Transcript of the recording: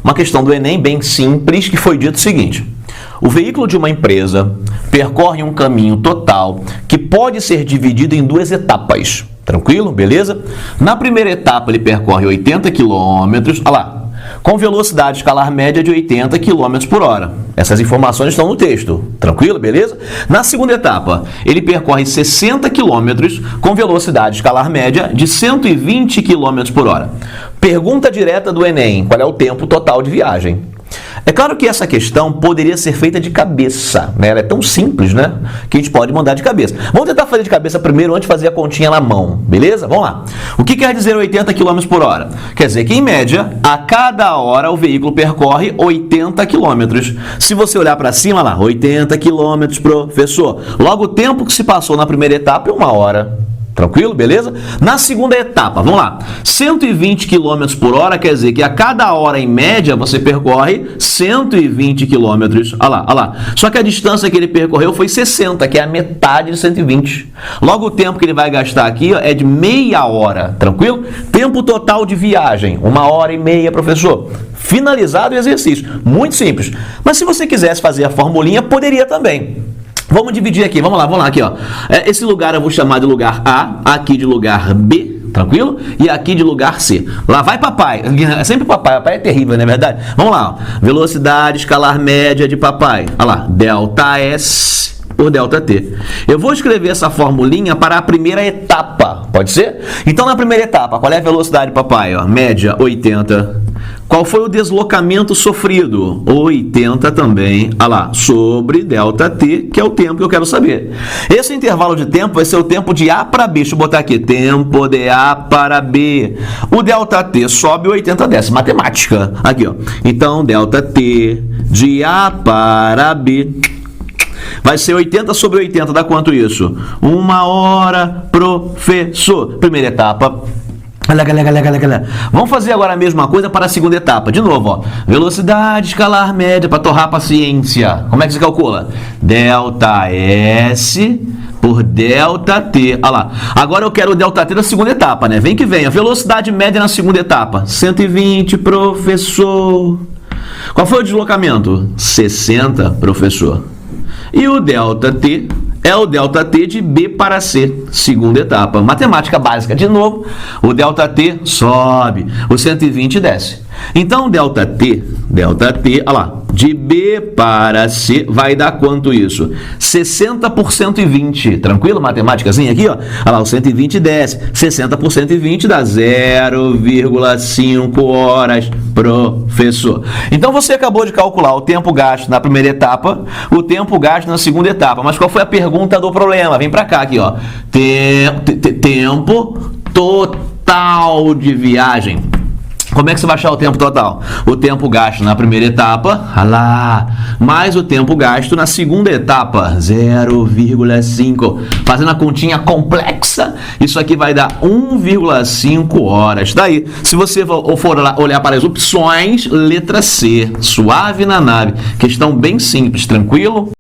Uma questão do Enem bem simples que foi dito o seguinte: o veículo de uma empresa percorre um caminho total que pode ser dividido em duas etapas. Tranquilo? Beleza? Na primeira etapa ele percorre 80 km, olha lá, com velocidade escalar média de 80 km por hora. Essas informações estão no texto. Tranquilo? Beleza? Na segunda etapa, ele percorre 60 km com velocidade escalar média de 120 km por hora. Pergunta direta do Enem: qual é o tempo total de viagem? É claro que essa questão poderia ser feita de cabeça, né? Ela é tão simples, né? Que a gente pode mandar de cabeça. Vamos tentar fazer de cabeça primeiro, antes de fazer a continha na mão, beleza? Vamos lá. O que quer dizer 80 km por hora? Quer dizer que, em média, a cada hora o veículo percorre 80 km. Se você olhar para cima, lá, 80 km, professor. Logo, o tempo que se passou na primeira etapa é 1 hora. Tranquilo? Beleza? Na segunda etapa, vamos lá. 120 km por hora quer dizer que a cada hora, em média, você percorre 120 km. Olha lá, olha lá. Só que a distância que ele percorreu foi 60, que é a metade de 120. Logo, o tempo que ele vai gastar aqui, ó, é de meia hora. Tranquilo? Tempo total de viagem, 1h30, professor. Finalizado o exercício. Muito simples. Mas se você quisesse fazer a formulinha, poderia também. Vamos dividir aqui, vamos lá aqui, ó. Esse lugar eu vou chamar de lugar A, aqui de lugar B, tranquilo? E aqui de lugar C. Lá vai papai, é sempre papai é terrível, não é verdade? Vamos lá, ó. Velocidade escalar média de papai, olha lá, delta S por delta T. Eu vou escrever essa formulinha para a primeira etapa, pode ser? Então, na primeira etapa, qual é a velocidade, papai? Ó, média, 80. Qual foi o deslocamento sofrido? 80 também, olha lá, sobre delta T, que é o tempo que eu quero saber. Esse intervalo de tempo vai ser o tempo de A para B. Deixa eu botar aqui, tempo de A para B. O delta T sobe 80 décimos, matemática. Aqui, ó. Então, delta T de A para B vai ser 80 sobre 80, dá quanto isso? 1 hora, professor. Primeira etapa. Galera. Vamos fazer agora a mesma coisa para a segunda etapa. De novo, ó. Velocidade escalar média para torrar a paciência. Como é que se calcula? Delta S por delta T. Olha lá. Agora eu quero o delta T da segunda etapa, né? Vem que vem. A velocidade média na segunda etapa. 120, professor. Qual foi o deslocamento? 60, professor. E o delta T é o delta T de B para C, segunda etapa. Matemática básica, de novo, o delta T sobe, o 120 desce. Então, delta T, olha lá, de B para C vai dar quanto isso? 60 por 120, tranquilo? Matemáticazinha aqui, ó. Olha lá, o 120 desce, 60 por 120 dá 0,5 horas, professor. Então, você acabou de calcular o tempo gasto na primeira etapa, o tempo gasto na segunda etapa. Mas qual foi a pergunta do problema? Vem pra cá, aqui, ó. Tempo total de viagem. Como é que você vai achar o tempo total? O tempo gasto na primeira etapa, mais o tempo gasto na segunda etapa, 0,5. Fazendo a continha complexa, isso aqui vai dar 1,5 horas. Daí, se você for olhar para as opções, letra C, suave na nave. Questão bem simples, tranquilo?